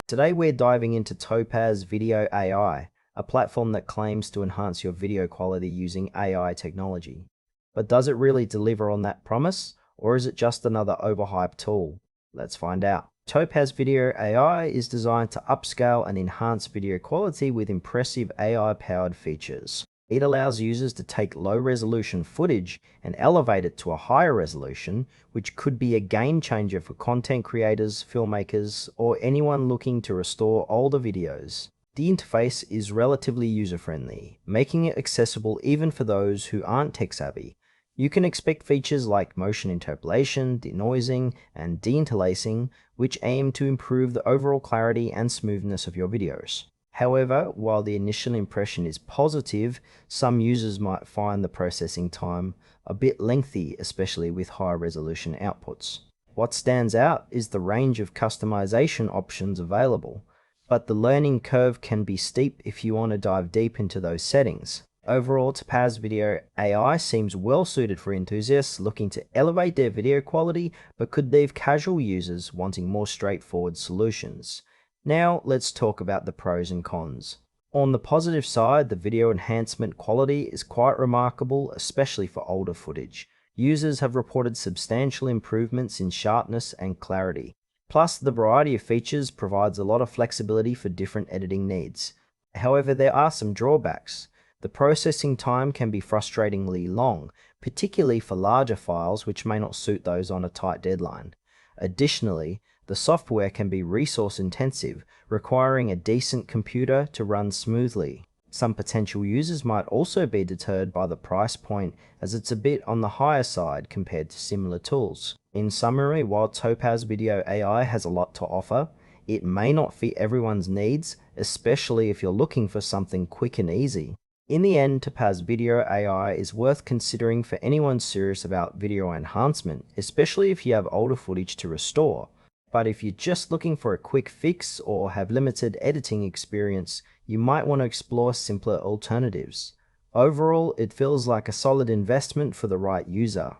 Today we're diving into Topaz Video AI, a platform that claims to enhance your video quality using AI technology. But does it really deliver on that promise, or is it just another overhyped tool? Let's find out. Topaz Video AI is designed to upscale and enhance video quality with impressive AI-powered features. It allows users to take low-resolution footage and elevate it to a higher resolution, which could be a game changer for content creators, filmmakers, or anyone looking to restore older videos. The interface is relatively user-friendly, making it accessible even for those who aren't tech-savvy. You can expect features like motion interpolation, denoising, and deinterlacing, which aim to improve the overall clarity and smoothness of your videos. However, while the initial impression is positive, some users might find the processing time a bit lengthy, especially with higher resolution outputs. What stands out is the range of customization options available, but the learning curve can be steep if you want to dive deep into those settings. Overall, Topaz Video AI seems well suited for enthusiasts looking to elevate their video quality, but could leave casual users wanting more straightforward solutions. Now let's talk about the pros and cons. On the positive side, the video enhancement quality is quite remarkable, especially for older footage. Users have reported substantial improvements in sharpness and clarity. Plus, the variety of features provides a lot of flexibility for different editing needs. However, there are some drawbacks. The processing time can be frustratingly long, particularly for larger files which may not suit those on a tight deadline. Additionally, the software can be resource intensive, requiring a decent computer to run smoothly. Some potential users might also be deterred by the price point, as it's a bit on the higher side compared to similar tools. In summary, while Topaz Video AI has a lot to offer, it may not fit everyone's needs, especially if you're looking for something quick and easy. In the end, Topaz Video AI is worth considering for anyone serious about video enhancement, especially if you have older footage to restore. But if you're just looking for a quick fix or have limited editing experience, you might want to explore simpler alternatives. Overall, it feels like a solid investment for the right user.